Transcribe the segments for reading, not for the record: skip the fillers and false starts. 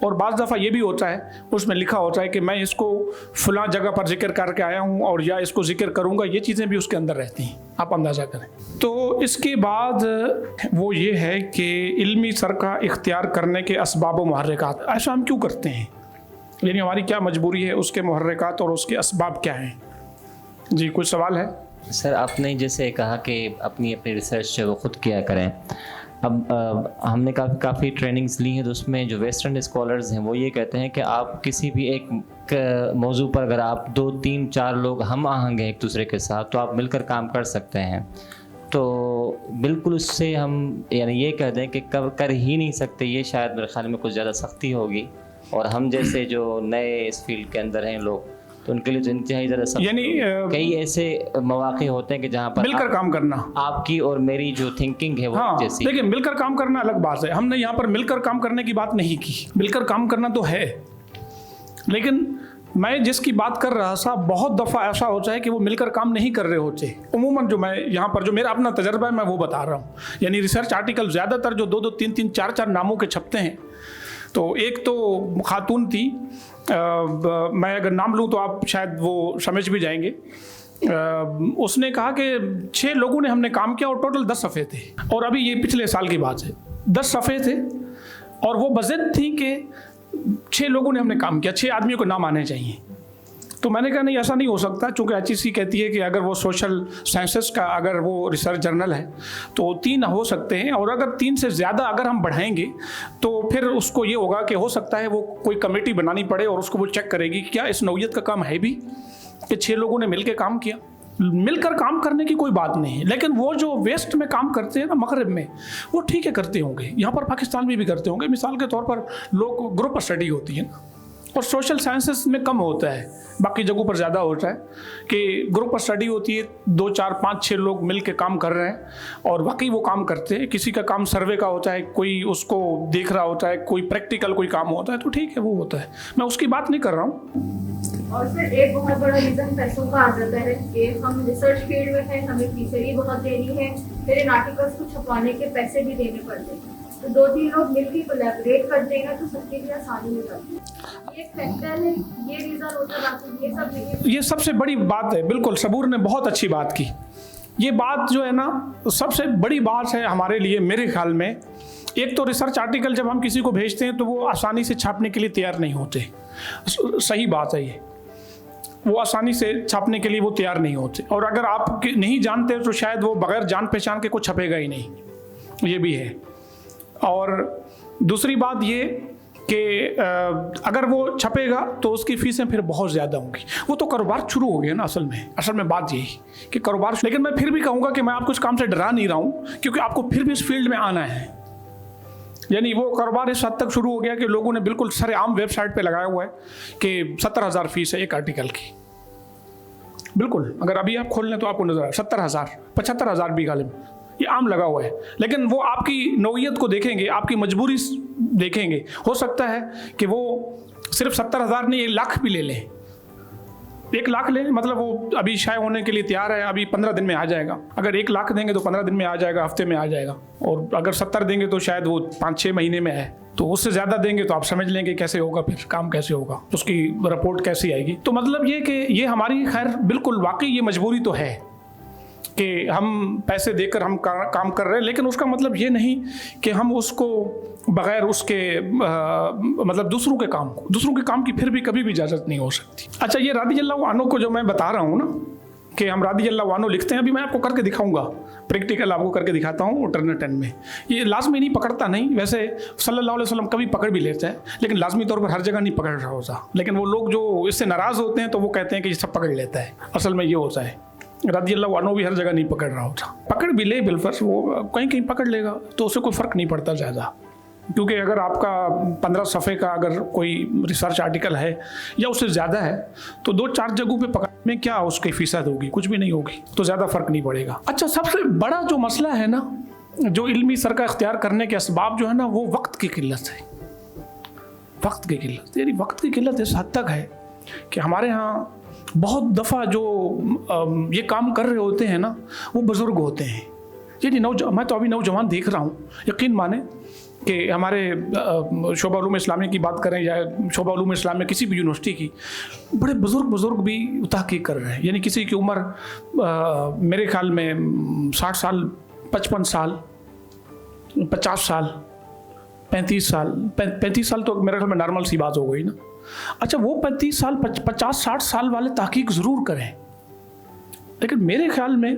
اور بعض دفعہ یہ بھی ہوتا ہے اس میں لکھا ہوتا ہے کہ میں اس کو فلاں جگہ پر ذکر کر کے آیا ہوں اور یا اس کو ذکر کروں گا، یہ چیزیں بھی اس کے اندر رہتی ہیں، آپ اندازہ کریں۔ تو اس کے بعد وہ یہ ہے کہ علمی سرقہ اختیار کرنے کے اسباب و محرکات، ایسا ہم کیوں کرتے ہیں، یعنی ہماری کیا مجبوری ہے، اس کے محرکات اور اس کے اسباب کیا ہیں؟ جی کچھ سوال ہے؟ سر آپ نے جیسے کہا کہ اپنی ریسرچ وہ خود کیا کریں، اب ہم نے کافی ٹریننگز لی ہیں، تو اس میں جو ویسٹرن اسکالرز ہیں وہ یہ کہتے ہیں کہ آپ کسی بھی ایک موضوع پر اگر آپ 2 3 4 لوگ ہم آہنگ ہیں ایک دوسرے کے ساتھ تو آپ مل کر کام کر سکتے ہیں۔ تو بالکل اس سے ہم یعنی یہ کہہ دیں کہ کر ہی نہیں سکتے، یہ شاید میرے خیال میں کچھ زیادہ سختی ہوگی، اور ہم جیسے جو نئے اس فیلڈ کے اندر ہیں لوگ تو ان کے لیے تو انتہائی زیادہ سخت، یعنی کئی ایسے مواقع ہوتے ہیں کہ جہاں پر مل کر کام کرنا، آپ کی اور میری جو تھنکنگ ہے وہ جیسی۔ دیکھیں مل کر کام کرنا الگ بات ہے، ہم نے یہاں پر مل کر کام کرنے کی بات نہیں کی، مل کر کام کرنا تو ہے، لیکن میں جس کی بات کر رہا تھا بہت دفعہ ایسا ہوتا ہے کہ وہ مل کر کام نہیں کر رہے ہوتے۔ عموماً جو میں یہاں پر جو میرا اپنا تجربہ ہے میں وہ بتا رہا ہوں، یعنی ریسرچ آرٹیکل زیادہ تر جو 2 2 3 3 4 4 ناموں کے چھپتے ہیں، تو ایک تو خاتون تھی، میں اگر نام لوں تو آپ شاید وہ سمجھ بھی جائیں گے، اس نے کہا کہ 6 لوگوں نے ہم نے کام کیا اور ٹوٹل 10 صفحے تھے، اور ابھی یہ پچھلے سال کی بات ہے، 10 صفحے تھے اور وہ بضد تھی کہ 6 لوگوں نے ہم نے کام کیا، 6 آدمیوں کو نام آنے چاہیے۔ تو میں نے کہا نہیں ایسا نہیں ہو سکتا، چونکہ HEC کہتی ہے کہ اگر وہ سوشل سائنسز کا اگر وہ ریسرچ جرنل ہے تو 3 ہو سکتے ہیں، اور اگر 3 سے زیادہ اگر ہم بڑھائیں گے تو پھر اس کو یہ ہوگا کہ ہو سکتا ہے وہ کوئی کمیٹی بنانی پڑے اور اس کو وہ چیک کرے گی کیا اس نوعیت کا کام ہے بھی کہ 6 لوگوں نے مل کے کام کیا۔ مل کر کام کرنے کی کوئی بات نہیں ہے، لیکن وہ جو ویسٹ میں کام کرتے ہیں نا مغرب میں، وہ ٹھیک ہے کرتے ہوں گے، یہاں پر پاکستان میں بھی کرتے ہوں گے، مثال کے طور پر لوگ گروپ اسٹڈی ہوتی ہے نا، اور سوشل سائنسز میں کم ہوتا ہے، باقی جگہوں پر زیادہ ہوتا ہے کہ گروپ اسٹڈی ہوتی ہے، 2 4 5 6 لوگ مل کے کام کر رہے ہیں اور واقعی وہ کام کرتے ہیں، کسی کا کام سروے کا ہوتا ہے، کوئی اس کو دیکھ رہا ہوتا ہے، کوئی پریکٹیکل کوئی کام ہوتا ہے، تو ٹھیک ہے وہ ہوتا ہے، میں اس کی بات نہیں کر رہا ہوں۔ اور پھر ایک بہت بڑا ریزن پیسوں کا آ جاتا ہے کہ ہم ریسرچ فیلڈ میں ہیں، ہمیں فیسیں بھی بہت دینی ہے، پھر ان آرٹیکلس کو چھپوانے کے پیسے بھی دینے پڑتے ہیں، تو 2 3 لوگ مل کے کولیبریٹ کر دیں گے تو سب کے لیے آسانی ہو جاتی ہے، یہ ایک فیکٹر ہے، یہ ریزن ہوتا ہے، یہ سب سے بڑی بات ہے۔ بالکل صبور نے بہت اچھی بات کی، یہ بات جو ہے نا سب سے بڑی بات ہے ہمارے لیے میرے خیال میں۔ ایک تو ریسرچ آرٹیکل جب ہم کسی کو بھیجتے ہیں تو وہ آسانی سے چھاپنے کے لیے تیار نہیں ہوتے، صحیح بات ہے، یہ وہ آسانی سے چھاپنے کے لیے وہ تیار نہیں ہوتے، اور اگر آپ نہیں جانتے تو شاید وہ بغیر جان پہچان کے کوئی چھپے گا ہی نہیں، یہ بھی ہے۔ اور دوسری بات یہ کہ اگر وہ چھپے گا تو اس کی فیسیں پھر بہت زیادہ ہوں گی، وہ تو کاروبار شروع ہو گیا نا، اصل میں بات یہی کہ کاروبار، لیکن میں پھر بھی کہوں گا کہ میں آپ کو اس کام سے ڈرا نہیں رہا ہوں، کیونکہ آپ کو پھر بھی اس فیلڈ میں آنا ہے، یعنی وہ کاروبار اس حد تک شروع ہو گیا کہ لوگوں نے بالکل سر عام ویب سائٹ پہ لگایا ہوا ہے کہ 70,000 فیس ہے ایک آرٹیکل کی، بالکل اگر ابھی آپ کھول لیں تو آپ کو نظر آئے 70,000 75,000 بھی غالب یہ عام لگا ہوا ہے، لیکن وہ آپ کی نوعیت کو دیکھیں گے، آپ کی مجبوری دیکھیں گے، ہو سکتا ہے کہ وہ صرف 70,000 نہیں 1,00,000 بھی لے لیں، 1,00,000 لیں، مطلب وہ ابھی شائع ہونے کے لیے تیار ہے، ابھی 15 دن میں آ جائے گا، اگر 1,00,000 دیں گے تو 15 دن میں آ جائے گا، ہفتے میں آ جائے گا، اور اگر 70 دیں گے تو شاید وہ 5 6 مہینے میں ہے، تو اس سے زیادہ دیں گے تو آپ سمجھ لیں گے کیسے ہوگا، پھر کام کیسے ہوگا، اس کی رپورٹ کیسی آئے گی۔ تو مطلب یہ کہ یہ ہماری خیر بالکل واقعی یہ مجبوری تو ہے کہ ہم پیسے دے کر ہم کام کر رہے ہیں، لیکن اس کا مطلب یہ نہیں کہ ہم اس کو بغیر اس کے مطلب دوسروں کے کام کی پھر بھی کبھی بھی اجازت نہیں ہو سکتی۔ اچھا یہ رضی اللہ عنہ کو جو میں بتا رہا ہوں نا کہ ہم رضی اللہ عنہ لکھتے ہیں، ابھی میں آپ کو کر کے دکھاؤں گا، پریکٹیکل آپ کو کر کے دکھاتا ہوں الٹرنیٹ 10 میں، یہ لازمی نہیں پکڑتا نہیں، ویسے صلی اللہ علیہ وسلم کبھی پکڑ بھی لیتا ہے، لیکن لازمی طور پر ہر جگہ نہیں پکڑ رہا ہوتا، لیکن وہ لوگ جو اس سے ناراض ہوتے ہیں تو وہ کہتے ہیں کہ یہ سب پکڑ لیتا ہے، اصل میں یہ ہوتا ہے رضی اللہ عنہ بھی ہر جگہ نہیں پکڑ رہا ہوتا، پکڑ بھی لے بالفرض وہ کہیں پکڑ لے گا تو اسے کوئی فرق نہیں پڑتا زیادہ، کیونکہ اگر آپ کا 15 صفحے کا اگر کوئی ریسرچ آرٹیکل ہے یا اس سے زیادہ ہے تو 2 4 جگہوں پہ پکڑنے میں کیا اس کی فیصد ہوگی، کچھ بھی نہیں ہوگی، تو زیادہ فرق نہیں پڑے گا۔ اچھا سب سے بڑا جو مسئلہ ہے نا جو علمی سرقہ اختیار کرنے کے اسباب جو ہے نا وہ وقت کی قلت ہے، وقت کی قلت، یعنی وقت کی قلت اس حد تک ہے کہ ہمارے ہاں بہت دفعہ جو یہ کام کر رہے ہوتے ہیں نا وہ بزرگ ہوتے ہیں، یعنی میں تو ابھی نوجوان دیکھ رہا ہوں، یقین مانیں کہ ہمارے شعبہ علوم اسلامیہ کی بات کریں یا شعبہ علوم اسلامیہ کسی بھی یونیورسٹی کی، بڑے بزرگ بھی تحقیق کر رہے ہیں. یعنی کسی کی عمر میرے خیال میں 60 سال، 55 سال، 50 سال، 35 سال. 35 سال تو میرے خیال میں نارمل سی بات ہو گئی نا. اچھا وہ 35 سال 50-60 سال والے تحقیق ضرور کریں، لیکن میرے خیال میں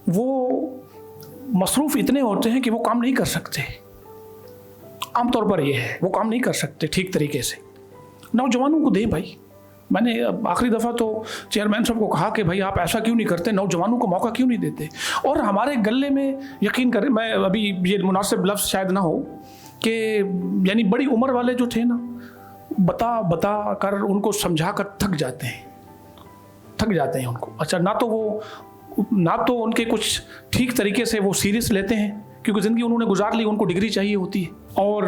وہ مصروف اتنے ہوتے ہیں کہ وہ کام نہیں کر سکتے. عام طور پر یہ ہے وہ کام نہیں کر سکتے ٹھیک طریقے سے. نوجوانوں کو دیں بھائی. میں نے آخری دفعہ تو چیئرمین صاحب کو کہا کہ بھائی آپ ایسا کیوں نہیں کرتے، نوجوانوں کو موقع کیوں نہیں دیتے. اور ہمارے گلے میں یقین کریں، میں ابھی یہ مناسب لفظ شاید نہ ہو کہ یعنی بڑی عمر والے جو تھے نا، بتا کر ان کو سمجھا کر تھک جاتے ہیں ان کو. اچھا نہ تو ان کے کچھ ٹھیک طریقے سے وہ سیریس لیتے ہیں کیونکہ زندگی انہوں نے گزار لی، ان کو ڈگری چاہیے ہوتی ہے، اور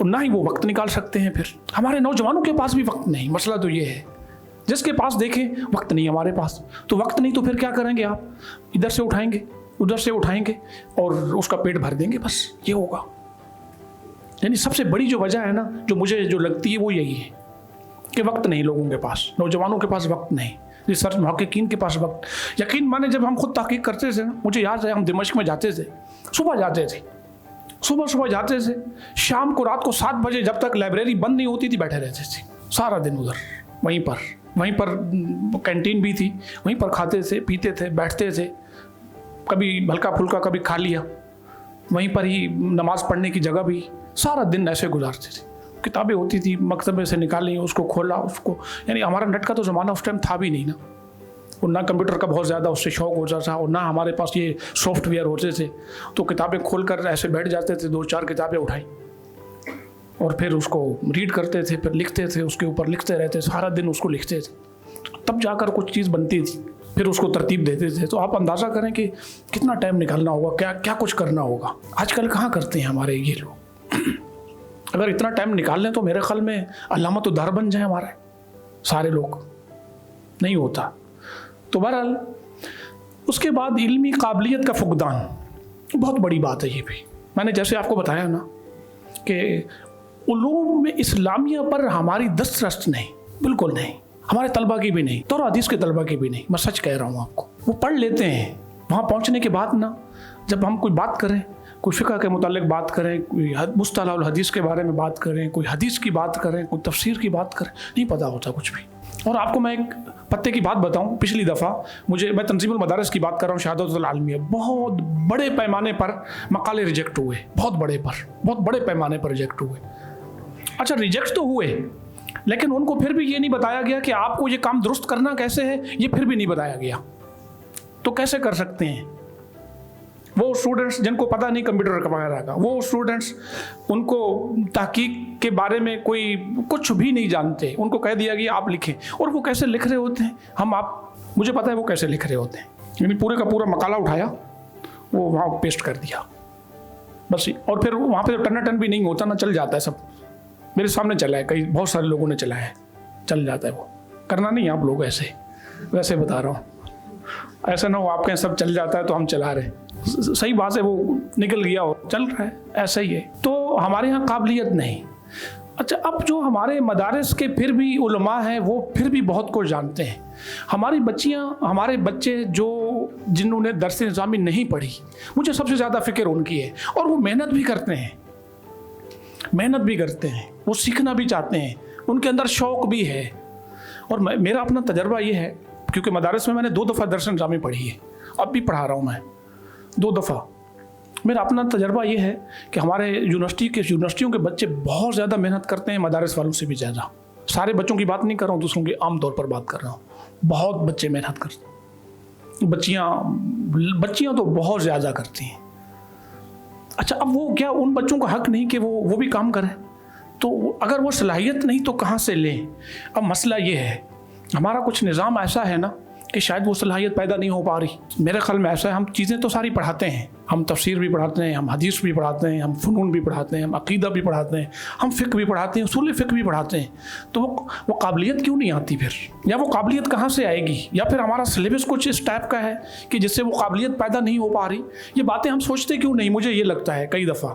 نہ ہی وہ وقت نکال سکتے ہیں. پھر ہمارے نوجوانوں کے پاس بھی وقت نہیں. مسئلہ تو یہ ہے، جس کے پاس دیکھیں وقت نہیں ہمارے پاس. تو وقت نہیں تو پھر کیا کریں گے آپ؟ ادھر سے اٹھائیں گے ادھر سے اٹھائیں گے اور اس کا پیٹ بھر دیں گے، بس یہ ہوگا. یعنی سب سے بڑی جو وجہ ہے نا، جو مجھے جو لگتی ہے وہ یہی ہے کہ وقت نہیں لوگوں کے پاس، نوجوانوں کے پاس وقت نہیں، ریسرچ محققین کے پاس وقت. یقین مانے جب ہم خود تحقیق کرتے تھے، مجھے یاد ہے ہم دمشق میں جاتے تھے، صبح جاتے تھے، شام کو رات کو 7 بجے جب تک لائبریری بند نہیں ہوتی تھی بیٹھے رہتے تھے سارا دن ادھر. وہیں پر کینٹین بھی تھی، وہیں پر کھاتے تھے، پیتے تھے، بیٹھتے تھے، کبھی ہلکا پھلکا کبھی کھا لیا، وہیں پر ہی نماز پڑھنے کی جگہ بھی. سارا دن ایسے گزارتے تھے. کتابیں ہوتی تھی مکتبے سے نکالی، اس کو کھولا، اس کو یعنی ہمارا نیٹ کا تو زمانہ اس ٹائم تھا بھی نہیں نا، اور نہ کمپیوٹر کا بہت زیادہ اس سے شوق ہوتا تھا، اور نہ ہمارے پاس یہ سافٹ ویئر ہوتے تھے. تو کتابیں کھول کر ایسے بیٹھ جاتے تھے، 2-4 کتابیں اٹھائی اور پھر اس کو ریڈ کرتے تھے، پھر لکھتے تھے، اس کے اوپر لکھتے رہتے، سارا دن اس کو لکھتے تھے، تب جا کر کچھ چیز بنتی تھی. پھر اس کو ترتیب دیتے تھے. تو آپ اندازہ کریں کہ کتنا ٹائم نکالنا ہوگا، کیا کچھ کرنا ہوگا. آج کل کہاں کرتے ہیں ہمارے یہ لوگ. اگر اتنا ٹائم نکال لیں تو میرے خیال میں علامت و دار بن جائیں ہمارے سارے لوگ. نہیں ہوتا. تو بہرحال اس کے بعد علمی قابلیت کا فقدان بہت بڑی بات ہے. یہ بھی میں نے جیسے آپ کو بتایا نا کہ علوم اسلامیہ پر ہماری دسترس نہیں، بالکل نہیں، ہمارے طلبہ کی بھی نہیں، اور حدیث کے طلبہ کی بھی نہیں. میں سچ کہہ رہا ہوں آپ کو. وہ پڑھ لیتے ہیں، وہاں پہنچنے کے بعد نا جب ہم کوئی بات کریں، کوئی فقہ کے متعلق بات کریں، کوئی مصطلح الحدیث کے بارے میں بات کریں، کوئی حدیث کی بات کریں، کوئی تفسیر کی بات کریں، نہیں پتہ ہوتا کچھ بھی. اور آپ کو میں ایک پتے کی بات بتاؤں، پچھلی دفعہ میں تنظیم المدارس کی بات کر رہا ہوں، شہادت العالمیہ، بہت بڑے پیمانے پر مقالے ریجیکٹ ہوئے، بہت بڑے پیمانے پر ریجیکٹ ہوئے. اچھا ریجیکٹ تو ہوئے، لیکن ان کو پھر بھی یہ نہیں بتایا گیا کہ آپ کو یہ کام درست کرنا کیسے ہے، یہ پھر بھی نہیں بتایا گیا. تو کیسے کر سکتے ہیں وہ اسٹوڈنٹس جن کو پتہ نہیں کمپیوٹر وغیرہ کا، وہ اسٹوڈنٹس ان کو تحقیق کے بارے میں کوئی کچھ بھی نہیں جانتے، ان کو کہہ دیا گیا آپ لکھیں، اور وہ کیسے لکھ رہے ہوتے ہیں مجھے پتہ ہے وہ کیسے لکھ رہے ہوتے ہیں. یعنی پورے کا پورا مقالہ اٹھایا، وہ وہاں پیسٹ کر دیا بس. اور پھر وہاں پہ ٹن بھی نہیں ہوتا نا، چل جاتا ہے. سب میرے سامنے چلا ہے، بہت سارے لوگوں نے چلا ہے، چل جاتا ہے. وہ کرنا نہیں آپ لوگ ایسے، ویسے بتا رہا ہوں، ایسا نہ ہو آپ کہیں سب چل جاتا ہے تو ہم چلا رہے. صحیح بات ہے، وہ نکل گیا ہو، چل رہا ہے، ایسا ہی ہے. تو ہمارے یہاں قابلیت نہیں. اچھا اب جو ہمارے مدارس کے پھر بھی علماء ہیں وہ پھر بھی بہت کچھ جانتے ہیں. ہمارے بچے جنہوں نے درس نظامی نہیں پڑھی، مجھے سب سے زیادہ فکر ان کی ہے، اور وہ محنت بھی کرتے ہیں، وہ سیکھنا بھی چاہتے ہیں، ان کے اندر شوق بھی ہے. اور میرا اپنا تجربہ یہ ہے، کیونکہ مدارس میں نے 2 دفعہ درس نظامی پڑھی ہے، اب بھی پڑھا رہا ہوں میں 2 دفعہ. میرا اپنا تجربہ یہ ہے کہ ہمارے یونیورسٹیوں کے بچے بہت زیادہ محنت کرتے ہیں مدارس والوں سے بھی زیادہ. سارے بچوں کی بات نہیں کر رہا ہوں، دوسروں کی عام طور پر بات کر رہا ہوں. بہت بچے محنت کرتے ہیں، بچیاں تو بہت زیادہ کرتی ہیں. اچھا اب وہ کیا ان بچوں کا حق نہیں کہ وہ بھی کام کریں؟ تو اگر وہ صلاحیت نہیں تو کہاں سے لیں؟ اب مسئلہ یہ ہے، ہمارا کچھ نظام ایسا ہے نا کہ شاید وہ صلاحیت پیدا نہیں ہو پا رہی. میرے خیال میں ایسا ہے، ہم چیزیں تو ساری پڑھاتے ہیں، ہم تفسیر بھی پڑھاتے ہیں، ہم حدیث بھی پڑھاتے ہیں، ہم فنون بھی پڑھاتے ہیں، ہم عقیدہ بھی پڑھاتے ہیں، ہم فقہ بھی پڑھاتے ہیں، اصول فقہ بھی پڑھاتے ہیں. تو وہ قابلیت کیوں نہیں آتی پھر؟ یا وہ قابلیت کہاں سے آئے گی؟ یا پھر ہمارا سلیبس کچھ اس ٹائپ کا ہے کہ جس سے وہ قابلیت پیدا نہیں ہو پا رہی؟ یہ باتیں ہم سوچتے کیوں نہیں؟ مجھے یہ لگتا ہے کئی دفعہ